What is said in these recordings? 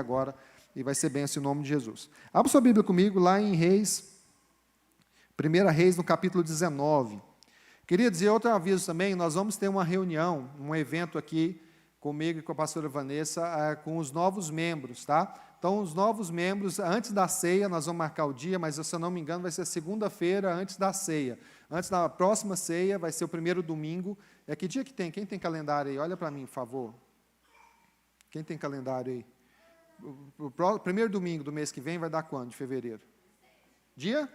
agora, e vai ser bênção em nome de Jesus. Abra sua Bíblia comigo lá em Reis, 1 Reis, no capítulo 19. Queria dizer outro aviso também, nós vamos ter uma reunião, um evento aqui, comigo e com a pastora Vanessa, com os novos membros, tá? Então, os novos membros, antes da ceia, nós vamos marcar o dia, mas se eu não me engano, vai ser segunda-feira, antes da ceia. Antes da próxima ceia, vai ser o primeiro domingo. Que dia que tem? Quem tem calendário aí? Olha para mim, por favor. Quem tem calendário aí? O primeiro domingo do mês que vem vai dar quando? De fevereiro? Dia?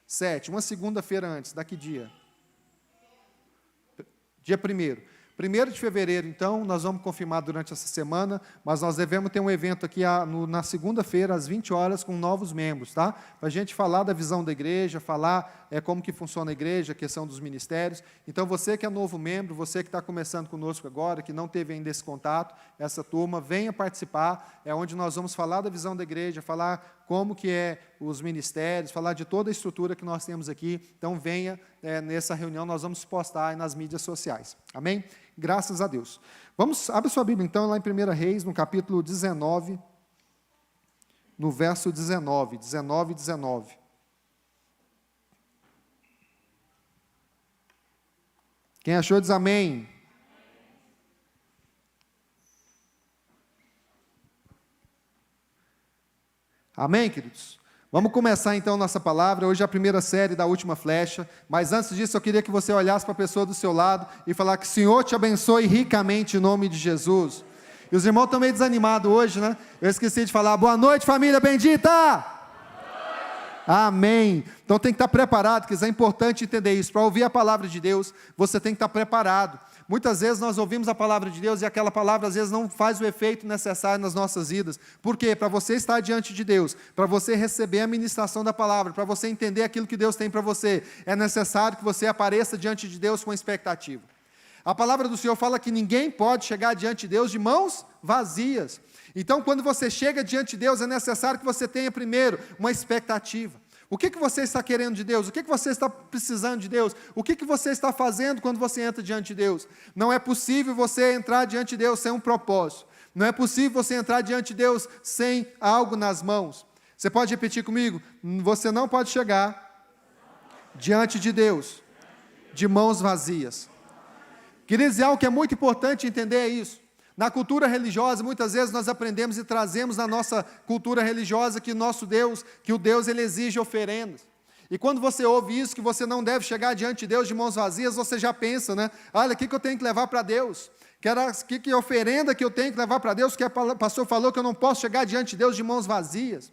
7, uma segunda-feira antes. Da que dia? Dia 1º. 1º de fevereiro, então, nós vamos confirmar durante essa semana, mas nós devemos ter um evento aqui na segunda-feira, às 20 horas, com novos membros, tá? Para a gente falar da visão da igreja, falar como que funciona a igreja, a questão dos ministérios. Então, você que é novo membro, você que está começando conosco agora, que não teve ainda esse contato, essa turma, venha participar, é onde nós vamos falar da visão da igreja, falar como que é os ministérios, falar de toda a estrutura que nós temos aqui. Então, venha nessa reunião, nós vamos postar aí nas mídias sociais. Amém? Graças a Deus. Abre sua Bíblia, então, lá em 1 Reis, no capítulo 19, no verso 19. Quem achou, diz amém. Amém, queridos? Vamos começar, então, nossa palavra. Hoje é a primeira série da última flecha, mas antes disso, eu queria que você olhasse para a pessoa do seu lado e falar que o Senhor te abençoe ricamente em nome de Jesus. E os irmãos estão meio desanimados hoje, né? Eu esqueci de falar, boa noite, família bendita! Amém. Então tem que estar preparado, porque é importante entender isso. Para ouvir a palavra de Deus, você tem que estar preparado. Muitas vezes nós ouvimos a palavra de Deus e aquela palavra às vezes não faz o efeito necessário nas nossas vidas. Por quê? Para você estar diante de Deus, para você receber a ministração da palavra, para você entender aquilo que Deus tem para você, é necessário que você apareça diante de Deus com expectativa. A palavra do Senhor fala que ninguém pode chegar diante de Deus de mãos vazias. Então, quando você chega diante de Deus, é necessário que você tenha primeiro uma expectativa. O que você está querendo de Deus? O que você está precisando de Deus? O que você está fazendo quando você entra diante de Deus? Não é possível você entrar diante de Deus sem um propósito. Não é possível você entrar diante de Deus sem algo nas mãos. Você pode repetir comigo? Você não pode chegar diante de Deus de mãos vazias. Queridos, algo que é muito importante entender é isso. Na cultura religiosa, muitas vezes nós aprendemos e trazemos na nossa cultura religiosa que o Deus ele exige oferendas. E quando você ouve isso, que você não deve chegar diante de Deus de mãos vazias, você já pensa, né? Olha, o que eu tenho que levar para Deus? Que oferenda que eu tenho que levar para Deus? Que o pastor falou que eu não posso chegar diante de Deus de mãos vazias.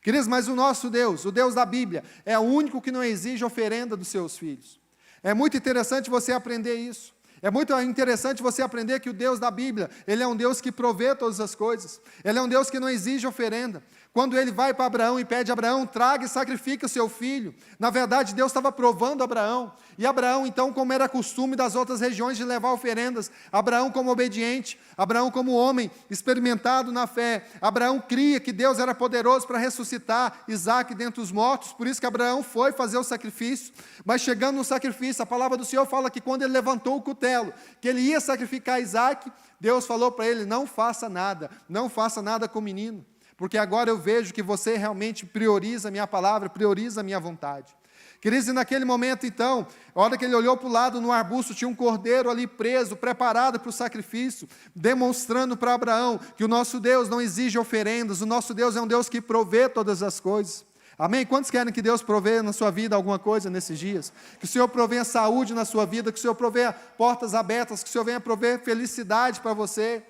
Queridos, mas o nosso Deus, o Deus da Bíblia, é o único que não exige oferenda dos seus filhos. É muito interessante você aprender isso. É muito interessante você aprender que o Deus da Bíblia, Ele é um Deus que provê todas as coisas. Ele é um Deus que não exige oferenda. Quando Ele vai para Abraão e pede a Abraão, traga e sacrifique o seu filho. Na verdade, Deus estava provando Abraão. E Abraão, então, como era costume das outras regiões de levar oferendas, Abraão como obediente, Abraão como homem experimentado na fé, Abraão cria que Deus era poderoso para ressuscitar Isaque dentre os mortos, por isso que Abraão foi fazer o sacrifício. Mas chegando no sacrifício, a palavra do Senhor fala que quando ele levantou o cutelo, que ele ia sacrificar Isaque, Deus falou para ele, não faça nada com o menino, porque agora eu vejo que você realmente prioriza a minha palavra, prioriza a minha vontade. Queridos, e naquele momento então, a hora que ele olhou para o lado, no arbusto tinha um cordeiro ali preso, preparado para o sacrifício, demonstrando para Abraão que o nosso Deus não exige oferendas, o nosso Deus é um Deus que provê todas as coisas. Amém? Quantos querem que Deus provê na sua vida alguma coisa nesses dias? Que o Senhor provenha saúde na sua vida, que o Senhor provenha portas abertas, que o Senhor venha prover felicidade para você.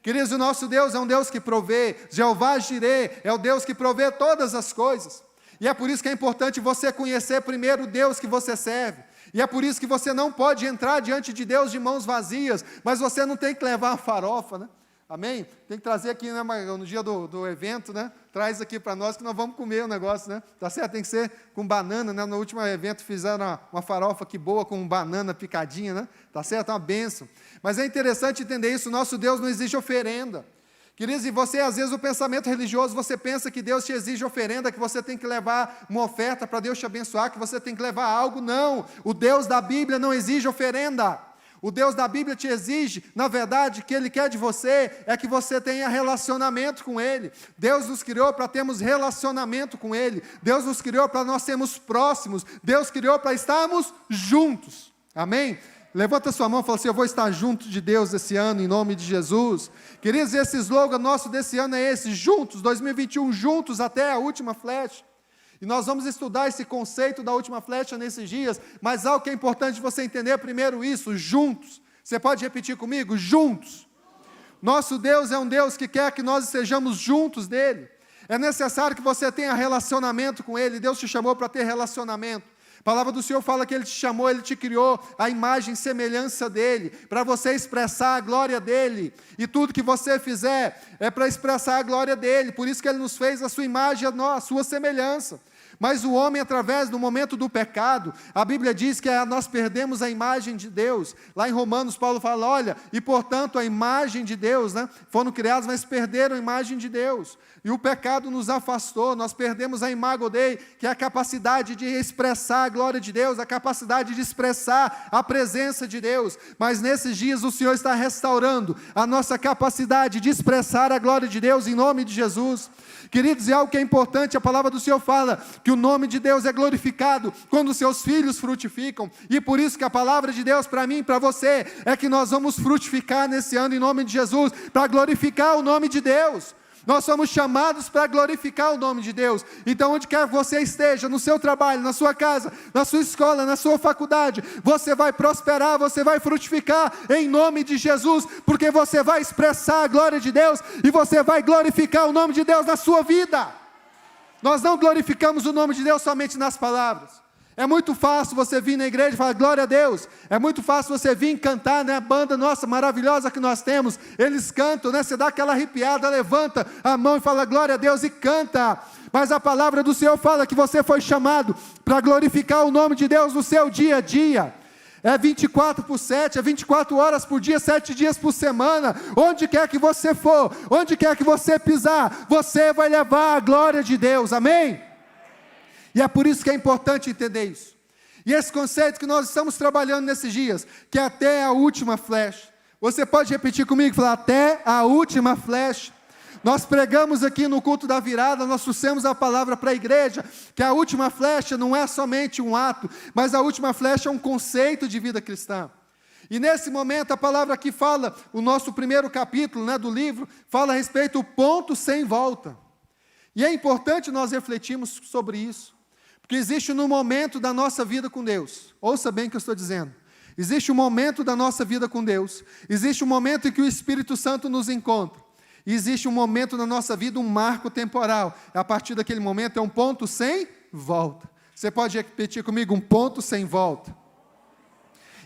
Queridos, o nosso Deus é um Deus que provê, Jeová Jirê é o Deus que provê todas as coisas. E é por isso que é importante você conhecer primeiro o Deus que você serve. E é por isso que você não pode entrar diante de Deus de mãos vazias, mas você não tem que levar a farofa, né? Amém? Tem que trazer aqui, né, no dia do evento, né? Traz aqui para nós que nós vamos comer o negócio, né? Tá certo? Tem que ser com banana, né? No último evento fizeram uma farofa aqui boa com banana picadinha, né? Tá certo? É uma bênção. Mas é interessante entender isso, o nosso Deus não exige oferenda. Queridos, e você, às vezes, o pensamento religioso, você pensa que Deus te exige oferenda, que você tem que levar uma oferta para Deus te abençoar, que você tem que levar algo. Não, o Deus da Bíblia não exige oferenda. O Deus da Bíblia te exige, na verdade, o que Ele quer de você é que você tenha relacionamento com Ele. Deus nos criou para termos relacionamento com Ele. Deus nos criou para nós sermos próximos. Deus criou para estarmos juntos. Amém? Levanta sua mão e fala assim: eu vou estar junto de Deus esse ano, em nome de Jesus. Queridos, esse slogan nosso desse ano é esse: juntos, 2021, juntos até a última flecha. E nós vamos estudar esse conceito da última flecha nesses dias, mas algo que é importante você entender primeiro isso: juntos. Você pode repetir comigo? Juntos. Nosso Deus é um Deus que quer que nós estejamos juntos dEle. É necessário que você tenha relacionamento com Ele. Deus te chamou para ter relacionamento. A palavra do Senhor fala que Ele te chamou, Ele te criou a imagem e semelhança dEle, para você expressar a glória dEle, e tudo que você fizer é para expressar a glória dEle. Por isso que Ele nos fez a sua imagem, a sua semelhança. Mas o homem, através do momento do pecado, a Bíblia diz que nós perdemos a imagem de Deus. Lá em Romanos, Paulo fala: olha, e portanto a imagem de Deus, foram criados, mas perderam a imagem de Deus. E o pecado nos afastou, nós perdemos a imago Dei, que é a capacidade de expressar a glória de Deus, a capacidade de expressar a presença de Deus. Mas nesses dias o Senhor está restaurando a nossa capacidade de expressar a glória de Deus, em nome de Jesus. Queridos, é algo que é importante, a palavra do Senhor fala que o nome de Deus é glorificado quando os seus filhos frutificam, e por isso que a palavra de Deus para mim e para você é que nós vamos frutificar nesse ano, em nome de Jesus, para glorificar o nome de Deus. Nós somos chamados para glorificar o nome de Deus. Então, onde quer que você esteja, no seu trabalho, na sua casa, na sua escola, na sua faculdade, você vai prosperar, você vai frutificar em nome de Jesus, porque você vai expressar a glória de Deus e você vai glorificar o nome de Deus na sua vida. Nós não glorificamos o nome de Deus somente nas palavras. É muito fácil você vir na igreja e falar glória a Deus. É muito fácil você vir cantar, a banda nossa maravilhosa que nós temos, eles cantam, você dá aquela arrepiada, levanta a mão e fala glória a Deus e canta. Mas a palavra do Senhor fala que você foi chamado para glorificar o nome de Deus no seu dia a dia. É 24/7, é 24 horas por dia, 7 dias por semana. Onde quer que você for, onde quer que você pisar, você vai levar a glória de Deus, amém? E é por isso que é importante entender isso. E esse conceito que nós estamos trabalhando nesses dias, que é até a última flecha. Você pode repetir comigo, falar até a última flecha. Nós pregamos aqui no culto da virada, nós trouxemos a palavra para a igreja, que a última flecha não é somente um ato, mas a última flecha é um conceito de vida cristã. E nesse momento a palavra aqui fala, o nosso primeiro capítulo do livro, fala a respeito do ponto sem volta. E é importante nós refletirmos sobre isso. Porque existe um momento da nossa vida com Deus, ouça bem o que eu estou dizendo, existe um momento da nossa vida com Deus, existe um momento em que o Espírito Santo nos encontra, e existe um momento na nossa vida, um marco temporal, a partir daquele momento é um ponto sem volta. Você pode repetir comigo, um ponto sem volta.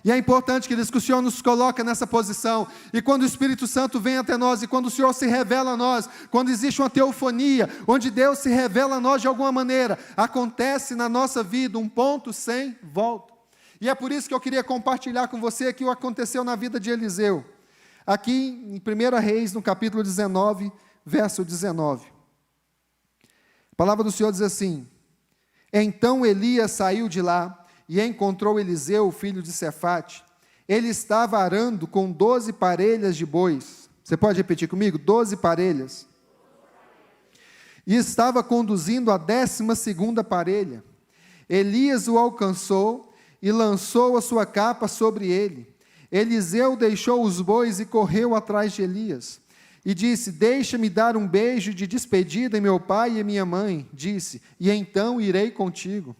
E é importante, queridos, que o Senhor nos coloque nessa posição, e quando o Espírito Santo vem até nós, e quando o Senhor se revela a nós, quando existe uma teofonia, onde Deus se revela a nós de alguma maneira, acontece na nossa vida um ponto sem volta. E é por isso que eu queria compartilhar com você o que aconteceu na vida de Eliseu, aqui em 1 Reis, no capítulo 19, verso 19. A palavra do Senhor diz assim: então Elias saiu de lá, e encontrou Eliseu, filho de Sefate. Ele estava arando com 12 parelhas de bois. Você pode repetir comigo? 12 parelhas. E estava conduzindo a 12ª parelha. Elias o alcançou e lançou a sua capa sobre ele. Eliseu deixou os bois e correu atrás de Elias. E disse: deixa-me dar um beijo de despedida em meu pai e minha mãe. Disse: e então irei contigo.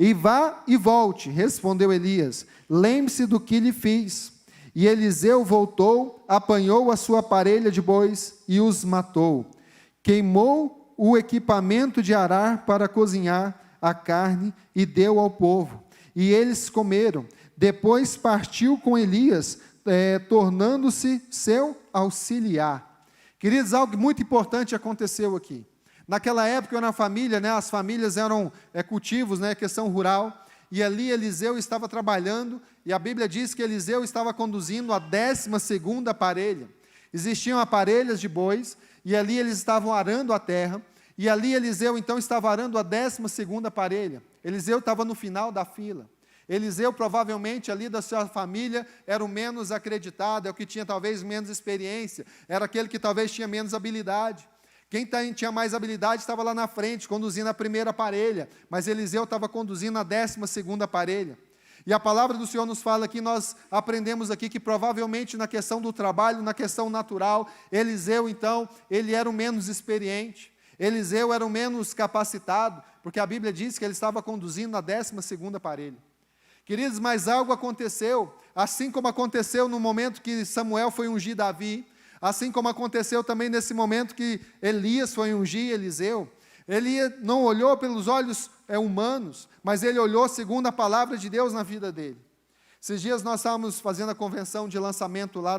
E vá e volte, respondeu Elias, lembre-se do que lhe fiz. E Eliseu voltou, apanhou a sua parelha de bois e os matou. Queimou o equipamento de arar para cozinhar a carne e deu ao povo. E eles comeram. Depois partiu com Elias, tornando-se seu auxiliar. Queridos, algo muito importante aconteceu aqui. Naquela época, na família, as famílias eram cultivos, questão rural, e ali Eliseu estava trabalhando, e a Bíblia diz que Eliseu estava conduzindo a 12ª parelha. Existiam parelhas de bois, e ali eles estavam arando a terra, e ali Eliseu então estava arando a 12ª parelha. Eliseu estava no final da fila. Eliseu, provavelmente, ali da sua família, era o menos acreditado, é o que tinha talvez menos experiência, era aquele que talvez tinha menos habilidade. Quem tinha mais habilidade estava lá na frente, conduzindo a primeira parelha, mas Eliseu estava conduzindo a 12ª parelha. E a palavra do Senhor nos fala que nós aprendemos aqui que provavelmente na questão do trabalho, na questão natural, Eliseu então, ele era o menos experiente, Eliseu era o menos capacitado, porque a Bíblia diz que ele estava conduzindo a 12ª parelha. Queridos, mas algo aconteceu, assim como aconteceu no momento que Samuel foi ungir Davi, assim como aconteceu também nesse momento que Elias foi ungir Eliseu. Ele não olhou pelos olhos humanos, mas ele olhou segundo a palavra de Deus na vida dele. Esses dias nós estávamos fazendo a convenção de lançamento lá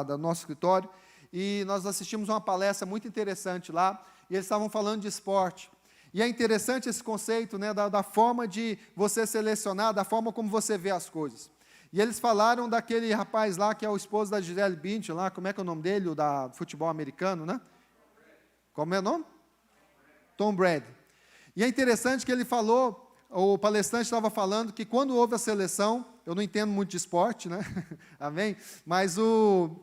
do nosso escritório, e nós assistimos uma palestra muito interessante lá, e eles estavam falando de esporte. E é interessante esse conceito, né, da forma de você selecionar, da forma como você vê as coisas. E eles falaram daquele rapaz lá, que é o esposo da Gisele Bündchen, lá, como é que é o nome dele, o da futebol americano, né? Como é o nome? Tom Brady. E é interessante que ele falou, o palestrante estava falando que quando houve a seleção, eu não entendo muito de esporte, né? Amém? Mas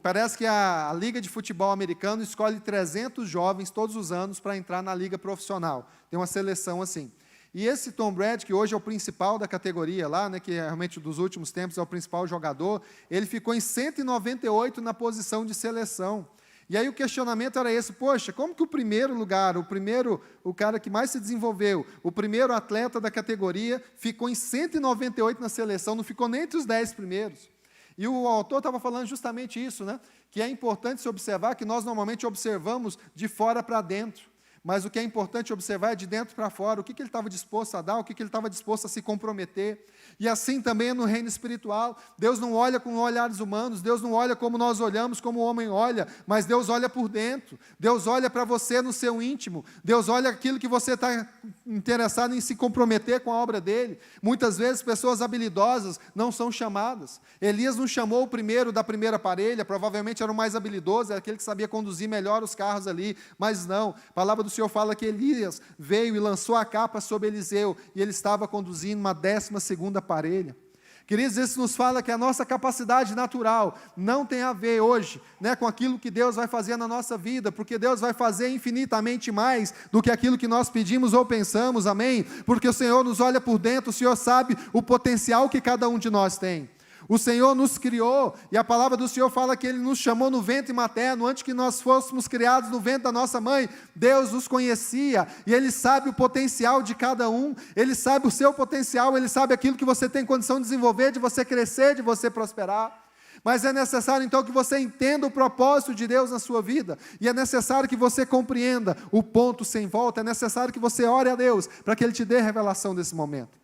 parece que a Liga de Futebol Americano escolhe 300 jovens todos os anos para entrar na liga profissional. Tem uma seleção assim. E esse Tom Brady, que hoje é o principal da categoria lá, né, que realmente dos últimos tempos é o principal jogador, ele ficou em 198 na posição de seleção. E aí o questionamento era esse: poxa, como que o primeiro lugar, o cara que mais se desenvolveu, o primeiro atleta da categoria, ficou em 198 na seleção, não ficou nem entre os 10 primeiros? E o autor estava falando justamente isso, né? Que é importante se observar que nós normalmente observamos de fora para dentro. Mas o que é importante observar é de dentro para fora, o que ele estava disposto a dar, o que ele estava disposto a se comprometer. E assim também é no reino espiritual. Deus não olha com olhares humanos, Deus não olha como nós olhamos, como o homem olha, mas Deus olha por dentro. Deus olha para você no seu íntimo, Deus olha aquilo que você está interessado em se comprometer com a obra dele. Muitas vezes pessoas habilidosas não são chamadas. Elias não chamou o primeiro da primeira parelha, provavelmente era o mais habilidoso, era aquele que sabia conduzir melhor os carros ali, mas não. A palavra do Senhor fala que Elias veio e lançou a capa sobre Eliseu, e ele estava conduzindo uma 12ª parelha. Queridos, isso nos fala que a nossa capacidade natural não tem a ver hoje, né, com aquilo que Deus vai fazer na nossa vida, porque Deus vai fazer infinitamente mais do que aquilo que nós pedimos ou pensamos, amém? Porque o Senhor nos olha por dentro, o Senhor sabe o potencial que cada um de nós tem. O Senhor nos criou, e a palavra do Senhor fala que Ele nos chamou no ventre materno, antes que nós fôssemos criados no ventre da nossa mãe. Deus nos conhecia, e Ele sabe o potencial de cada um, Ele sabe o seu potencial, Ele sabe aquilo que você tem condição de desenvolver, de você crescer, de você prosperar. Mas é necessário então que você entenda o propósito de Deus na sua vida, e é necessário que você compreenda o ponto sem volta, é necessário que você ore a Deus, para que Ele te dê revelação desse momento.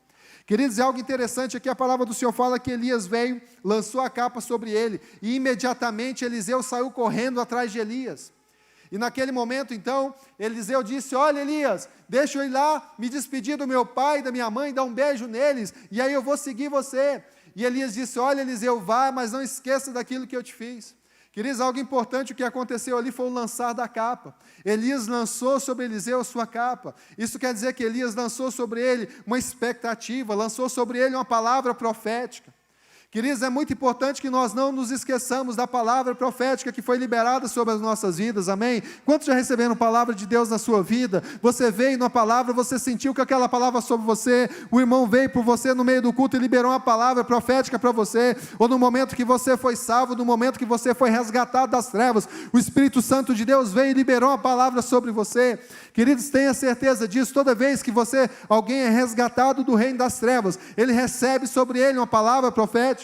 Queridos, é algo interessante aqui, a palavra do Senhor fala que Elias veio, lançou a capa sobre ele, e imediatamente Eliseu saiu correndo atrás de Elias. E naquele momento, então, Eliseu disse: olha, Elias, deixa eu ir lá, me despedir do meu pai e da minha mãe, dar um beijo neles, e aí eu vou seguir você. E Elias disse: olha, Eliseu, vá, mas não esqueça daquilo que eu te fiz. Queridos, algo importante, o que aconteceu ali foi o lançar da capa. Elias lançou sobre Eliseu a sua capa. Isso quer dizer que Elias lançou sobre ele uma expectativa, lançou sobre ele uma palavra profética. Queridos, é muito importante que nós não nos esqueçamos da palavra profética que foi liberada sobre as nossas vidas, amém? Quantos já receberam palavra de Deus na sua vida? Você veio na palavra, você sentiu que aquela palavra sobre você, o irmão veio por você no meio do culto e liberou uma palavra profética para você, ou no momento que você foi salvo, no momento que você foi resgatado das trevas, o Espírito Santo de Deus veio e liberou uma palavra sobre você. Queridos, tenha certeza disso, toda vez que alguém é resgatado do reino das trevas, ele recebe sobre ele uma palavra profética.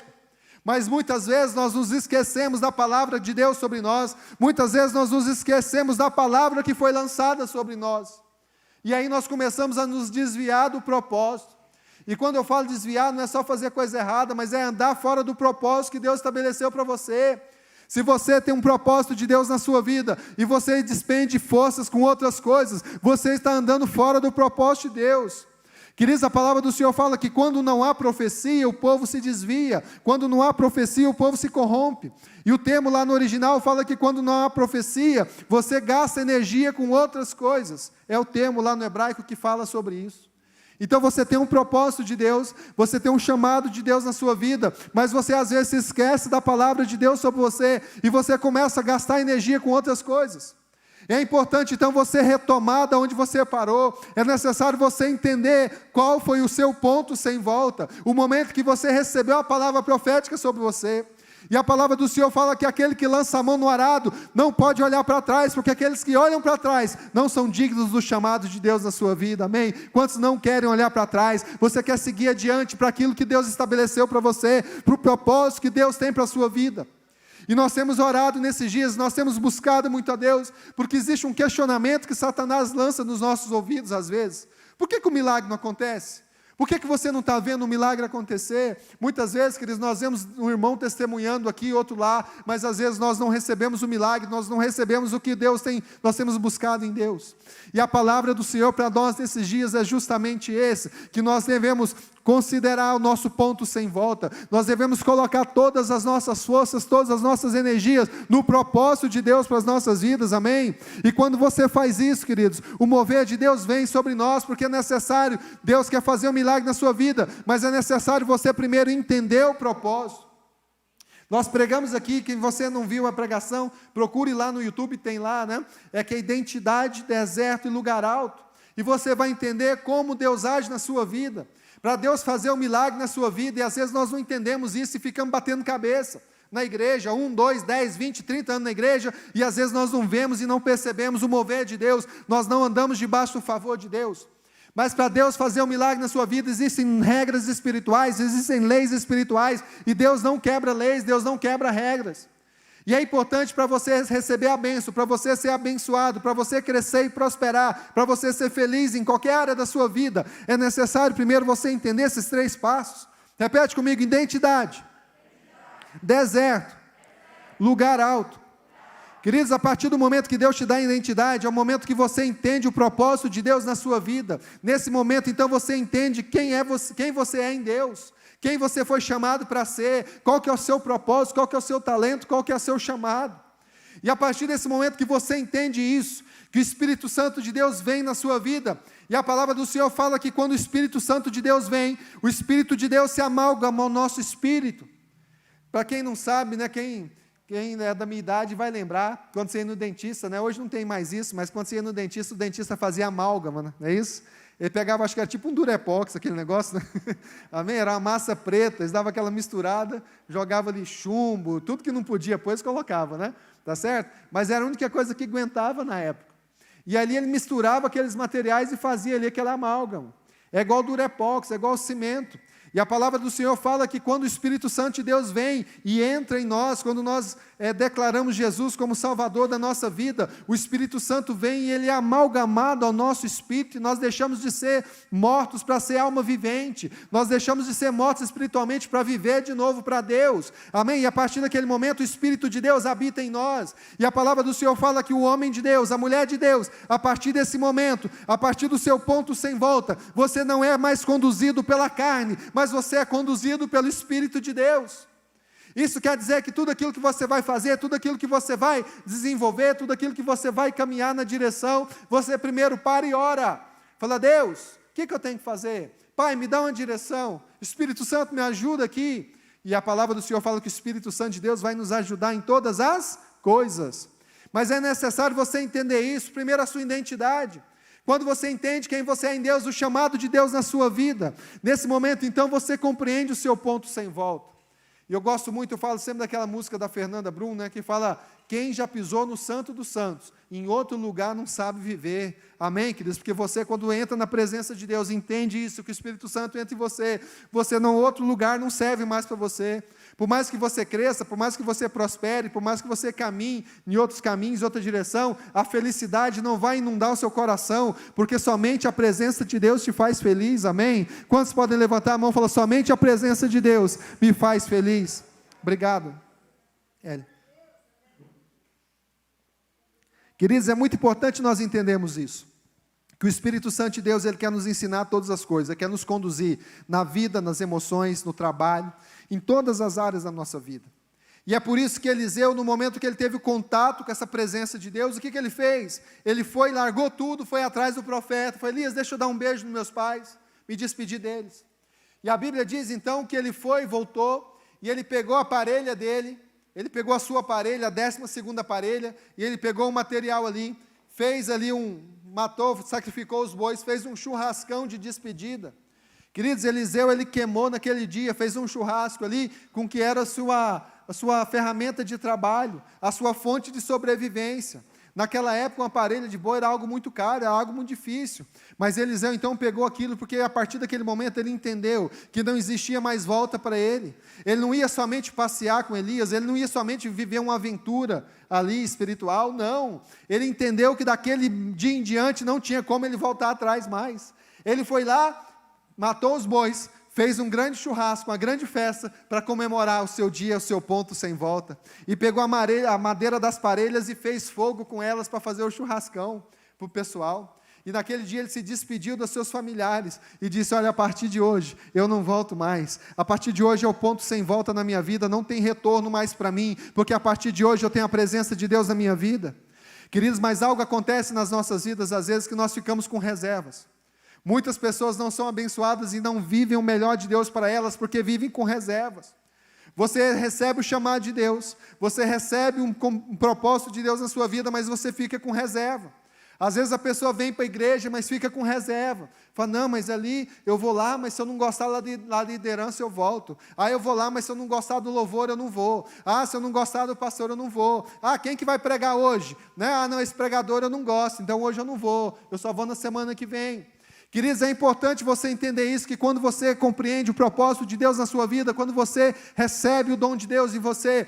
Mas muitas vezes nós nos esquecemos da palavra de Deus sobre nós, muitas vezes nós nos esquecemos da palavra que foi lançada sobre nós, e aí nós começamos a nos desviar do propósito. E quando eu falo desviar, não é só fazer coisa errada, mas é andar fora do propósito que Deus estabeleceu para você. Se você tem um propósito de Deus na sua vida, e você despende forças com outras coisas, você está andando fora do propósito de Deus. Queridos, a palavra do Senhor fala que quando não há profecia, o povo se desvia. Quando não há profecia, o povo se corrompe. E o termo lá no original fala que quando não há profecia, você gasta energia com outras coisas. É o termo lá no hebraico que fala sobre isso. Então você tem um propósito de Deus, você tem um chamado de Deus na sua vida, mas você às vezes se esquece da palavra de Deus sobre você, e você começa a gastar energia com outras coisas. É importante então você retomar da onde você parou, é necessário você entender qual foi o seu ponto sem volta, o momento que você recebeu a palavra profética sobre você. E a palavra do Senhor fala que aquele que lança a mão no arado não pode olhar para trás, porque aqueles que olham para trás não são dignos do chamado de Deus na sua vida, amém? Quantos não querem olhar para trás? Você quer seguir adiante para aquilo que Deus estabeleceu para você, para o propósito que Deus tem para a sua vida. E nós temos orado nesses dias, nós temos buscado muito a Deus, porque existe um questionamento que Satanás lança nos nossos ouvidos às vezes. Por que o milagre não acontece? Por que você não está vendo um milagre acontecer? Muitas vezes, queridos, nós vemos um irmão testemunhando aqui, outro lá, mas às vezes nós não recebemos o milagre, nós não recebemos o que Deus tem, nós temos buscado em Deus. E a palavra do Senhor para nós nesses dias é justamente esse, que nós devemos considerar o nosso ponto sem volta, nós devemos colocar todas as nossas forças, todas as nossas energias no propósito de Deus para as nossas vidas, amém? E quando você faz isso, queridos, o mover de Deus vem sobre nós, porque é necessário, Deus quer fazer um milagre na sua vida, mas é necessário você primeiro entender o propósito. Nós pregamos aqui, quem você não viu a pregação, procure lá no YouTube, tem lá, né? É que é identidade, deserto e lugar alto, e você vai entender como Deus age na sua vida, para Deus fazer um milagre na sua vida, e às vezes nós não entendemos isso e ficamos batendo cabeça na igreja, 1, 2, 10, 20, 30 anos na igreja, e às vezes nós não vemos e não percebemos o mover de Deus, nós não andamos debaixo do favor de Deus. Mas para Deus fazer um milagre na sua vida, existem regras espirituais, existem leis espirituais, e Deus não quebra leis, Deus não quebra regras. E é importante para você receber a bênção, para você ser abençoado, para você crescer e prosperar, para você ser feliz em qualquer área da sua vida, é necessário primeiro você entender esses 3 passos. Repete comigo: identidade, deserto, lugar alto. Queridos, a partir do momento que Deus te dá a identidade, é o momento que você entende o propósito de Deus na sua vida. Nesse momento, então, você entende quem você é em Deus, quem você foi chamado para ser, qual que é o seu propósito, qual que é o seu talento, qual que é o seu chamado. E a partir desse momento que você entende isso, que o Espírito Santo de Deus vem na sua vida, e a palavra do Senhor fala que quando o Espírito Santo de Deus vem, o Espírito de Deus se amalgama ao nosso espírito. Para quem não sabe, né, quem é da minha idade vai lembrar, quando você ia no dentista, né? Hoje não tem mais isso, mas quando você ia no dentista, o dentista fazia amálgama, né? Não é isso? Ele pegava, acho que era tipo um durepox, aquele negócio, né? Amém? Era uma massa preta, eles davam aquela misturada, jogava ali chumbo, tudo que não podia pôr, eles colocavam, né? Tá certo? Mas era a única coisa que aguentava na época. E ali ele misturava aqueles materiais e fazia ali aquela amálgama. É igual durepox, é igual cimento. E a palavra do Senhor fala que quando o Espírito Santo de Deus vem e entra em nós, quando nós declaramos Jesus como Salvador da nossa vida, o Espírito Santo vem e Ele é amalgamado ao nosso espírito, e nós deixamos de ser mortos para ser alma vivente, nós deixamos de ser mortos espiritualmente para viver de novo para Deus, amém? E a partir daquele momento o Espírito de Deus habita em nós, e a palavra do Senhor fala que o homem de Deus, a mulher de Deus, a partir desse momento, a partir do seu ponto sem volta, você não é mais conduzido pela carne, mas você é conduzido pelo Espírito de Deus. Isso quer dizer que tudo aquilo que você vai fazer, tudo aquilo que você vai desenvolver, tudo aquilo que você vai caminhar na direção, você primeiro para e ora. Fala: Deus, o que eu tenho que fazer? Pai, me dá uma direção. Espírito Santo, me ajuda aqui. E a palavra do Senhor fala que o Espírito Santo de Deus vai nos ajudar em todas as coisas. Mas é necessário você entender isso, primeiro a sua identidade. Quando você entende quem você é em Deus, o chamado de Deus na sua vida, nesse momento então você compreende o seu ponto sem volta. E eu gosto muito, eu falo sempre daquela música da Fernanda Brum, né, que fala: quem já pisou no Santo dos Santos, em outro lugar não sabe viver. Amém, queridos? Porque você, quando entra na presença de Deus, entende isso, que o Espírito Santo entra em você, não, outro lugar não serve mais para você. Por mais que você cresça, por mais que você prospere, por mais que você caminhe em outros caminhos, em outra direção, a felicidade não vai inundar o seu coração, porque somente a presença de Deus te faz feliz, amém? Quantos podem levantar a mão e falar: somente a presença de Deus me faz feliz? Obrigado. Hélio. Queridos, é muito importante nós entendermos isso, que o Espírito Santo de Deus, Ele quer nos ensinar todas as coisas, Ele quer nos conduzir na vida, nas emoções, no trabalho, em todas as áreas da nossa vida. E é por isso que Eliseu, no momento que ele teve contato com essa presença de Deus, o que ele fez? Ele foi, largou tudo, foi atrás do profeta, falou: Elias, deixa eu dar um beijo nos meus pais, me despedir deles. E a Bíblia diz então que ele foi, voltou, e ele pegou a parelha dele, ele pegou a sua parelha, a 12ª parelha, e ele pegou o material ali, fez ali matou, sacrificou os bois, fez um churrascão de despedida. Queridos, Eliseu, ele queimou naquele dia, fez um churrasco ali, com que era a sua ferramenta de trabalho, a sua fonte de sobrevivência. Naquela época, uma parelha de boi era algo muito caro, era algo muito difícil. Mas Eliseu, então, pegou aquilo, porque a partir daquele momento ele entendeu que não existia mais volta para ele. Ele não ia somente passear com Elias, ele não ia somente viver uma aventura ali espiritual, não. Ele entendeu que daquele dia em diante não tinha como ele voltar atrás mais. Ele foi lá, matou os bois, fez um grande churrasco, uma grande festa, para comemorar o seu dia, o seu ponto sem volta. E pegou a madeira das parelhas e fez fogo com elas para fazer o churrascão para o pessoal. E naquele dia ele se despediu dos seus familiares e disse: olha, a partir de hoje eu não volto mais. A partir de hoje é o ponto sem volta na minha vida, não tem retorno mais para mim, porque a partir de hoje eu tenho a presença de Deus na minha vida. Queridos, mas algo acontece nas nossas vidas, às vezes, que nós ficamos com reservas. Muitas pessoas não são abençoadas e não vivem o melhor de Deus para elas, porque vivem com reservas. Você recebe o chamado de Deus, você recebe um propósito de Deus na sua vida, mas você fica com reserva. Às vezes a pessoa vem para a igreja, mas fica com reserva. Fala, não, mas ali eu vou lá, mas se eu não gostar lá da liderança, eu volto. Ah, eu vou lá, mas se eu não gostar do louvor, eu não vou. Ah, se eu não gostar do pastor, eu não vou. Ah, quem que vai pregar hoje? Né? Ah, não, esse pregador eu não gosto, então hoje eu não vou. Eu só vou na semana que vem. Queridos, é importante você entender isso, que quando você compreende o propósito de Deus na sua vida, quando você recebe o dom de Deus em você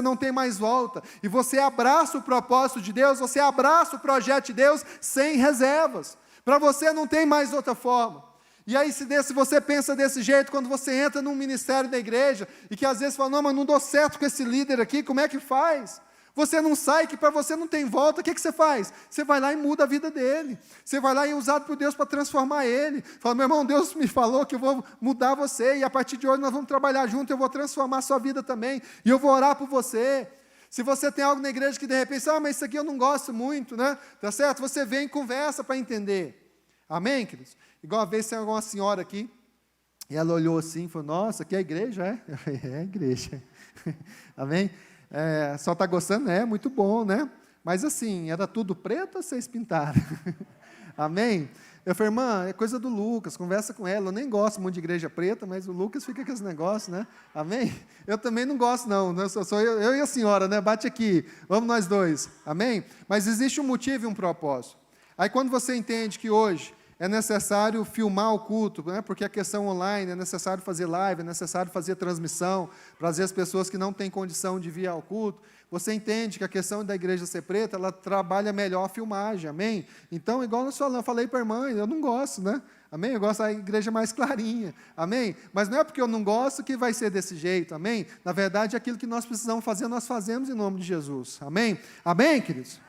não tem mais volta, e você abraça o propósito de Deus, você abraça o projeto de Deus sem reservas, para você não tem mais outra forma. E aí se você pensa desse jeito, quando você entra num ministério da igreja, e que às vezes fala, não, mas não dou certo com esse líder aqui, como é que faz? Você não sai, que para você não tem volta, o que você faz? Você vai lá e muda a vida dele. Você vai lá e é usado por Deus para transformar ele. Fala, meu irmão, Deus me falou que eu vou mudar você, e a partir de hoje nós vamos trabalhar junto, eu vou transformar a sua vida também, e eu vou orar por você. Se você tem algo na igreja que de repente, mas isso aqui eu não gosto muito, né? Tá certo? Você vem e conversa para entender. Amém, queridos? Igual uma vez tem uma senhora aqui, e ela olhou assim e falou, nossa, aqui é a igreja, é? É a igreja. Amém? Só está gostando? É, muito bom, né? Mas assim, era tudo preto ou vocês pintaram? Amém? Eu falei, irmã, é coisa do Lucas, conversa com ela. Eu nem gosto muito de igreja preta, mas o Lucas fica com esse negócio, né? Amém? Eu também não gosto, não. Sou eu e a senhora, né? Bate aqui, vamos nós dois. Amém? Mas existe um motivo e um propósito. Aí quando você entende que hoje é necessário filmar o culto, né? Porque a questão online, é necessário fazer live, é necessário fazer transmissão, para as pessoas que não têm condição de vir ao culto, você entende que a questão da igreja ser preta, ela trabalha melhor a filmagem, amém? Então, igual nós falamos, eu falei para a irmã, eu não gosto, né? Amém? Eu gosto da igreja mais clarinha, amém? Mas não é porque eu não gosto que vai ser desse jeito, amém? Na verdade, aquilo que nós precisamos fazer, nós fazemos em nome de Jesus, amém? Amém, queridos?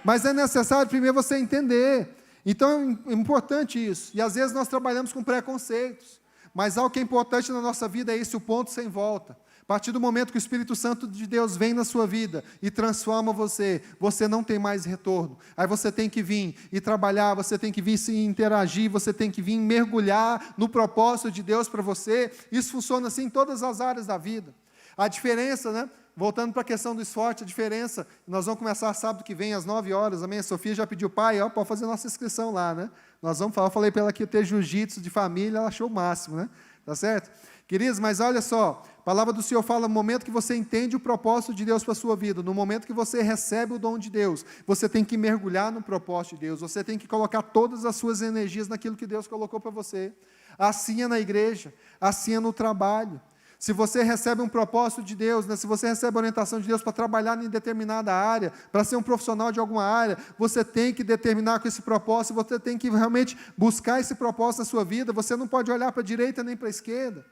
Mas é necessário primeiro você entender. Então é importante isso, e às vezes nós trabalhamos com preconceitos, mas algo que é importante na nossa vida é esse, o ponto sem volta. A partir do momento que o Espírito Santo de Deus vem na sua vida e transforma você não tem mais retorno. Aí você tem que vir e trabalhar, você tem que vir se interagir, você tem que vir mergulhar no propósito de Deus para você. Isso funciona assim em todas as áreas da vida. A diferença, né? Voltando para a questão do esporte, a diferença, nós vamos começar sábado que vem às 9h, amém? A Sofia já pediu, pai, pode fazer nossa inscrição lá, né? Nós vamos falar, eu falei para ela que ia ter jiu-jitsu de família, ela achou o máximo, né? Tá certo? Queridos, mas olha só, a palavra do Senhor fala no momento que você entende o propósito de Deus para a sua vida, no momento que você recebe o dom de Deus, você tem que mergulhar no propósito de Deus, você tem que colocar todas as suas energias naquilo que Deus colocou para você. Assim é na igreja, assim é no trabalho. Se você recebe um propósito de Deus, né? Se você recebe a orientação de Deus para trabalhar em determinada área, para ser um profissional de alguma área, você tem que determinar com esse propósito, você tem que realmente buscar esse propósito na sua vida, você não pode olhar para a direita nem para a esquerda.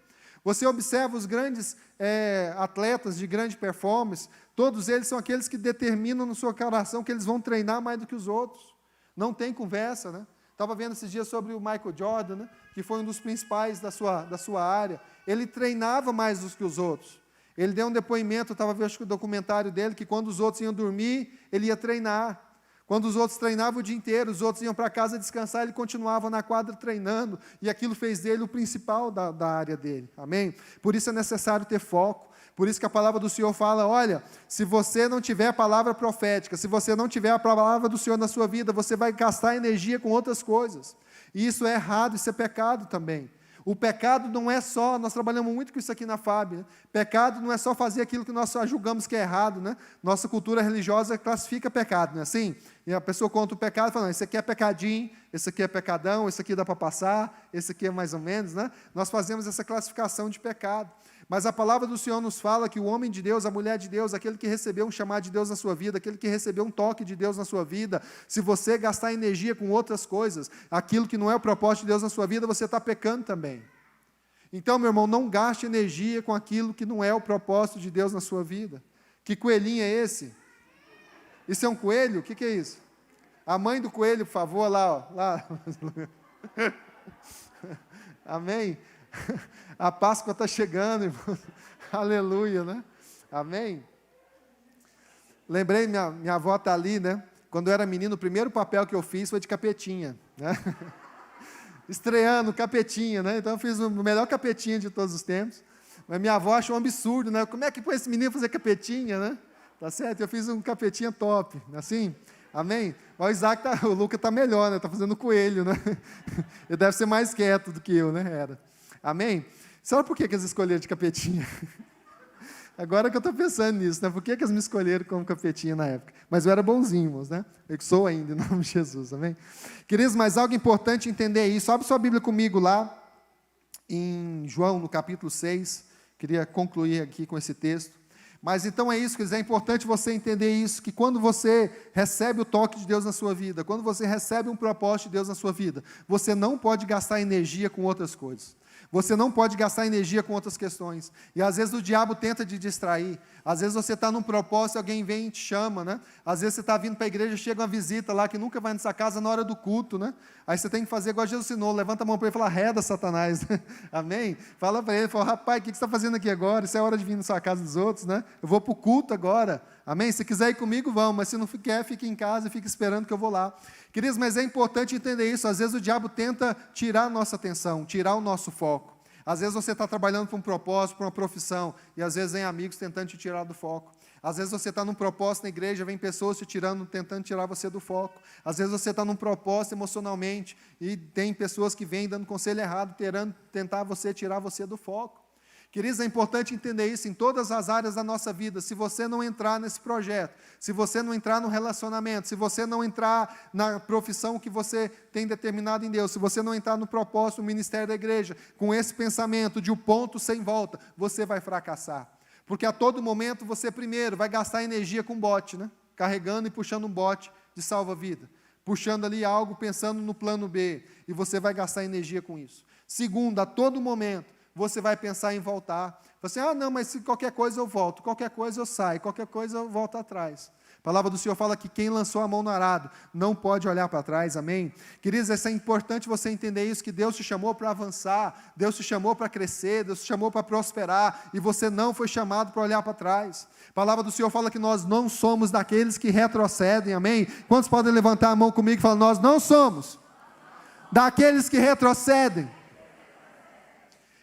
Você observa os grandes atletas de grande performance, todos eles são aqueles que determinam no seu coração que eles vão treinar mais do que os outros. Não tem conversa, né? Estava vendo esses dias sobre o Michael Jordan, né? Que foi um dos principais da sua área. Ele treinava mais do que os outros. Ele deu um depoimento, eu estava vendo o documentário dele, que quando os outros iam dormir, ele ia treinar. Quando os outros treinavam o dia inteiro, os outros iam para casa descansar, ele continuava na quadra treinando, e aquilo fez dele o principal da área dele, amém? Por isso é necessário ter foco, por isso que a palavra do Senhor fala, olha, se você não tiver a palavra profética, se você não tiver a palavra do Senhor na sua vida, você vai gastar energia com outras coisas, e isso é errado, isso é pecado também. O pecado não é só, nós trabalhamos muito com isso aqui na FAB, né? Pecado não é só fazer aquilo que nós julgamos que é errado, né? Nossa cultura religiosa classifica pecado, não é assim? E a pessoa conta o pecado e fala, não, esse aqui é pecadinho, esse aqui é pecadão, esse aqui dá para passar, esse aqui é mais ou menos, né? Nós fazemos essa classificação de pecado. Mas a palavra do Senhor nos fala que o homem de Deus, a mulher de Deus, aquele que recebeu um chamado de Deus na sua vida, aquele que recebeu um toque de Deus na sua vida, se você gastar energia com outras coisas, aquilo que não é o propósito de Deus na sua vida, você está pecando também. Então, meu irmão, não gaste energia com aquilo que não é o propósito de Deus na sua vida. Que coelhinho é esse? Isso é um coelho? O que é isso? A mãe do coelho, por favor, lá, ó. Lá. Amém? A Páscoa está chegando, irmão. Aleluia, né? Amém? Lembrei, minha avó está ali, né? Quando eu era menino, o primeiro papel que eu fiz foi de capetinha, né? Estreando, capetinha, né? Então eu fiz o melhor capetinha de todos os tempos. Mas minha avó achou um absurdo, né? Como é que põe esse menino fazer capetinha, né? Tá certo? Eu fiz um capetinha top, assim? Amém? O Isaac, o Luca está melhor, né? Está fazendo coelho, né? Ele deve ser mais quieto do que eu, né? Era. Amém? Sabe por que eles escolheram de capetinha? Agora que eu estou pensando nisso, né? Por que eles me escolheram como capetinha na época? Mas eu era bonzinho, irmãos, né? Eu sou ainda, em nome de Jesus, amém? Queridos, mas algo importante entender isso. Abre sua Bíblia comigo lá, em João, no capítulo 6. Queria concluir aqui com esse texto. Mas então é isso, queridos, é importante você entender isso, que quando você recebe o toque de Deus na sua vida, quando você recebe um propósito de Deus na sua vida, você não pode gastar energia com outras coisas. Você não pode gastar energia com outras questões. E às vezes o diabo tenta te distrair. Às vezes você está num propósito, alguém vem e te chama, né? Às vezes você está vindo para a igreja, chega uma visita lá que nunca vai nessa casa na hora do culto, né? Aí você tem que fazer igual Jesus ensinou, levanta a mão para ele e fala, arreda Satanás, Amém? Fala para ele, fala, rapaz, o que você está fazendo aqui agora? Isso é hora de vir na sua casa dos outros, né? Eu vou para o culto agora, amém? Se quiser ir comigo, vamos, mas se não quer, fique em casa e fique esperando que eu vou lá. Queridos, mas é importante entender isso, às vezes o diabo tenta tirar a nossa atenção, tirar o nosso foco. Às vezes você está trabalhando para um propósito, para uma profissão, e às vezes vem amigos tentando te tirar do foco. Às vezes você está num propósito na igreja, vem pessoas te tirando, tentando tirar você do foco. Às vezes você está num propósito emocionalmente, e tem pessoas que vêm dando conselho errado, tentar tirar você do foco. Queridos, é importante entender isso em todas as áreas da nossa vida. Se você não entrar nesse projeto, se você não entrar no relacionamento, se você não entrar na profissão que você tem determinado em Deus, se você não entrar no propósito, no ministério da igreja, com esse pensamento de um ponto sem volta, você vai fracassar. Porque a todo momento você primeiro vai gastar energia com bote, né? Carregando e puxando um bote de salva-vida. Puxando ali algo, pensando no plano B. E você vai gastar energia com isso. Segundo, a todo momento, você vai pensar em voltar. Você, não, mas se qualquer coisa eu volto, qualquer coisa eu saio, qualquer coisa eu volto atrás. A palavra do Senhor fala que quem lançou a mão no arado não pode olhar para trás, amém? Queridos, é importante você entender isso, que Deus te chamou para avançar, Deus te chamou para crescer, Deus te chamou para prosperar, e você não foi chamado para olhar para trás. A palavra do Senhor fala que nós não somos daqueles que retrocedem, amém? Quantos podem levantar a mão comigo e falar, nós não somos daqueles que retrocedem?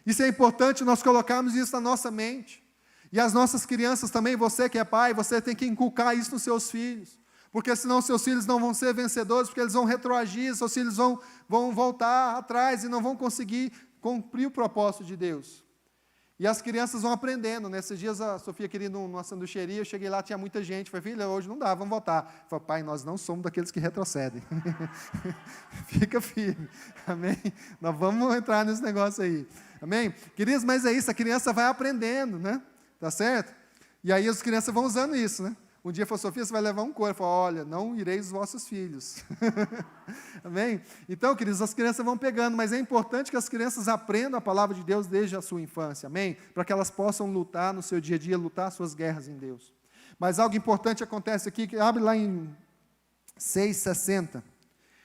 Isso é importante nós colocarmos isso na nossa mente. E as nossas crianças também, você que é pai, você tem que inculcar isso nos seus filhos. Porque senão seus filhos não vão ser vencedores, porque eles vão retroagir, seus filhos vão voltar atrás e não vão conseguir cumprir o propósito de Deus. E as crianças vão aprendendo. Nesses dias a Sofia queria ir numa sanduicheria, eu cheguei lá, tinha muita gente. Falei, filha, hoje não dá, vamos voltar. Eu falei, pai, nós não somos daqueles que retrocedem. Fica firme, amém? Nós vamos entrar nesse negócio aí, amém? Queridos, mas é isso, a criança vai aprendendo, né? Tá certo? E aí as crianças vão usando isso, né? Um dia falou, Sofia, você vai levar um couro. Eu falei, olha, não ireis os vossos filhos. Amém? Então, queridos, as crianças vão pegando, mas é importante que as crianças aprendam a palavra de Deus desde a sua infância, amém? Para que elas possam lutar no seu dia a dia, lutar suas guerras em Deus. Mas algo importante acontece aqui, que abre lá em 6:60.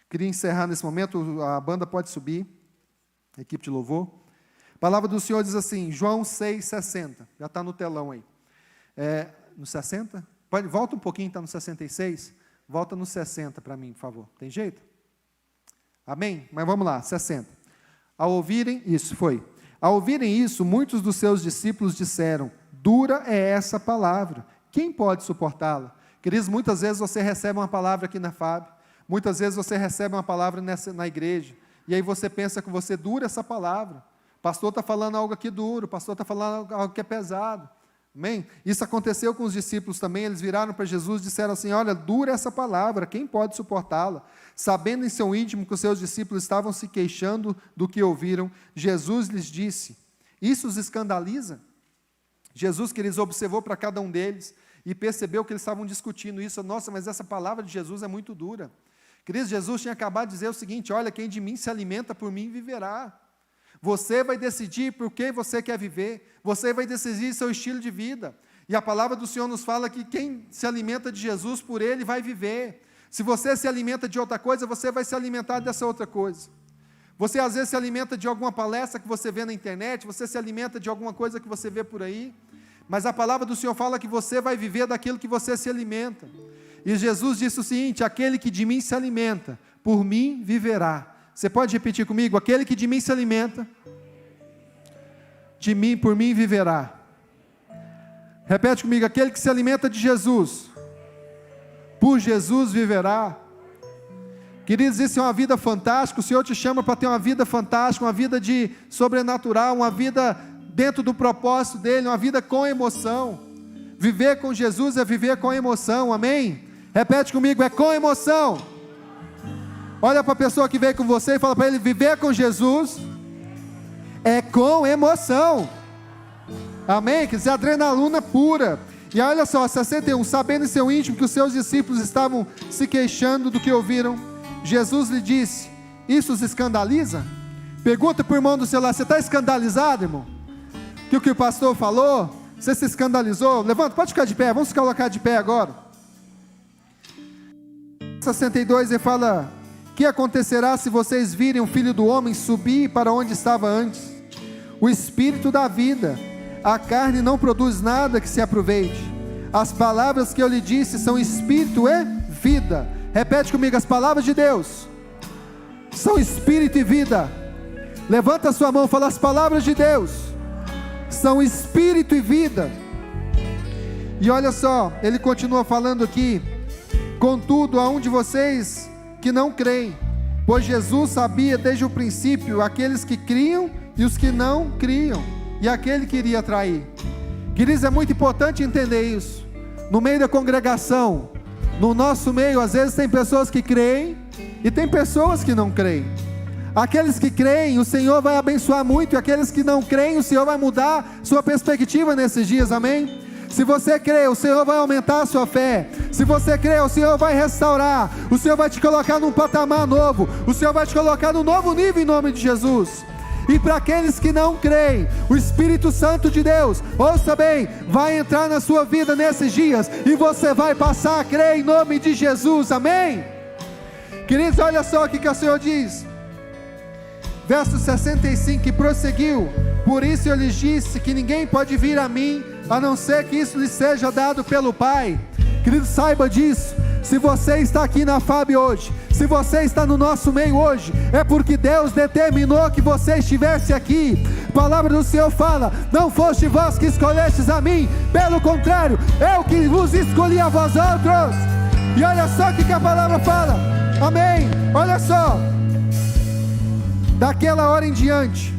Queria encerrar nesse momento, a banda pode subir, a equipe de louvor. A palavra do Senhor diz assim, João 6:60, já está no telão aí. No 60? Volta um pouquinho, está no 66. Volta no 60 para mim, por favor. Tem jeito? Amém? Mas vamos lá, 60. Ao ouvirem isso, muitos dos seus discípulos disseram: dura é essa palavra, quem pode suportá-la? Queridos, muitas vezes você recebe uma palavra aqui na FAB, muitas vezes você recebe uma palavra na igreja, e aí você pensa que você dura essa palavra. O pastor está falando algo aqui duro, o pastor está falando algo que é pesado. Amém? Isso aconteceu com os discípulos também. Eles viraram para Jesus e disseram assim: olha, dura essa palavra, quem pode suportá-la? Sabendo em seu íntimo que os seus discípulos estavam se queixando do que ouviram, Jesus lhes disse: isso os escandaliza? Jesus, queridos, observou para cada um deles e percebeu que eles estavam discutindo isso. Nossa, mas essa palavra de Jesus é muito dura. Queridos, Jesus tinha acabado de dizer o seguinte: olha, quem de mim se alimenta, por mim viverá. Você vai decidir por que você quer viver, você vai decidir seu estilo de vida, e a palavra do Senhor nos fala que quem se alimenta de Jesus, por Ele vai viver. Se você se alimenta de outra coisa, você vai se alimentar dessa outra coisa. Você às vezes se alimenta de alguma palestra que você vê na internet, você se alimenta de alguma coisa que você vê por aí, mas a palavra do Senhor fala que você vai viver daquilo que você se alimenta. E Jesus disse o seguinte: aquele que de mim se alimenta, por mim viverá. Você pode repetir comigo? Aquele que de mim se alimenta, por mim viverá. Repete comigo: aquele que se alimenta de Jesus, por Jesus viverá. Queridos, isso é uma vida fantástica. O Senhor te chama para ter uma vida fantástica, uma vida de sobrenatural, uma vida dentro do propósito dEle, uma vida com emoção. Viver com Jesus é viver com emoção, amém? Repete comigo: é com emoção. Olha para a pessoa que veio com você e fala para ele: viver com Jesus é com emoção, amém? Quer dizer, adrenalina pura. E olha só, 61, sabendo em seu íntimo que os seus discípulos estavam se queixando do que ouviram, Jesus lhe disse: isso os escandaliza? Pergunta para o irmão do seu lado: você está escandalizado, irmão? Que o que o pastor falou, você se escandalizou? Levanta, pode ficar de pé, vamos se colocar de pé agora. 62, ele fala: que acontecerá se vocês virem o Filho do Homem subir para onde estava antes? O Espírito da vida, a carne não produz nada que se aproveite. As palavras que eu lhe disse são Espírito e vida. Repete comigo: as palavras de Deus são Espírito e vida. Levanta a sua mão e fala: as palavras de Deus são Espírito e vida. E olha só, ele continua falando aqui: contudo, há um de vocês que não creem, pois Jesus sabia desde o princípio aqueles que criam e os que não criam, e aquele que iria trair. Queridos, é muito importante entender isso. No meio da congregação, no nosso meio, às vezes tem pessoas que creem e tem pessoas que não creem. Aqueles que creem, o Senhor vai abençoar muito, e aqueles que não creem, o Senhor vai mudar sua perspectiva nesses dias, amém? Se você crê, o Senhor vai aumentar a sua fé. Se você crê, o Senhor vai restaurar. O Senhor vai te colocar num patamar novo. O Senhor vai te colocar num novo nível em nome de Jesus. E para aqueles que não creem, o Espírito Santo de Deus, ouça bem, vai entrar na sua vida nesses dias, e você vai passar a crer em nome de Jesus, amém? Queridos, olha só o que o Senhor diz. Verso 65, que prosseguiu: por isso eu lhes disse que ninguém pode vir a mim, a não ser que isso lhe seja dado pelo Pai. Querido, saiba disso. Se você está aqui na FAB hoje, se você está no nosso meio hoje, é porque Deus determinou que você estivesse aqui. A palavra do Senhor fala: não foste vós que escolhestes a mim, pelo contrário, eu que vos escolhi a vós outros. E olha só o que a palavra fala, amém? Olha só: daquela hora em diante,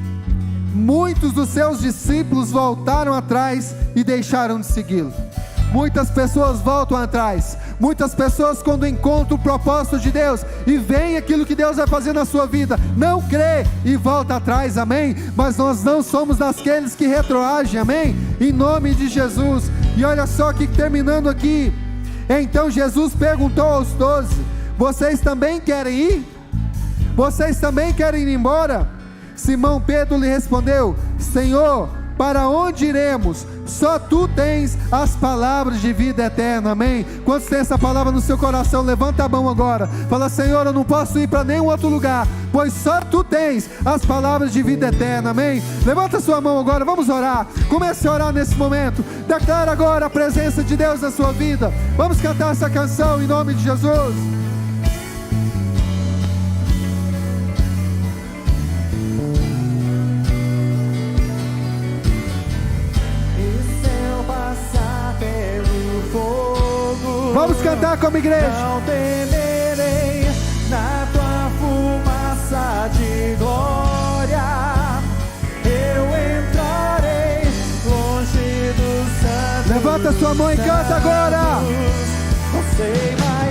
muitos dos seus discípulos voltaram atrás e deixaram de segui-lo. Muitas pessoas voltam atrás. Muitas pessoas, quando encontram o propósito de Deus e veem aquilo que Deus vai fazer na sua vida, não crê e volta atrás, amém? Mas nós não somos daqueles que retroagem, amém? Em nome de Jesus. E olha só que terminando aqui, então Jesus perguntou aos 12: vocês também querem ir? Vocês também querem ir embora? Simão Pedro lhe respondeu: Senhor, para onde iremos? Só tu tens as palavras de vida eterna, amém? Quantos tem essa palavra no seu coração? Levanta a mão agora, fala: Senhor, eu não posso ir para nenhum outro lugar, pois só tu tens as palavras de vida eterna, amém? Levanta a sua mão agora, vamos orar. Comece a orar nesse momento. Declara agora a presença de Deus na sua vida. Vamos cantar essa canção em nome de Jesus. Vamos cantar como igreja. Não temerei na tua fumaça de glória. Eu entrarei longe dos santos. Levanta sua mão e canta agora. Não sei mais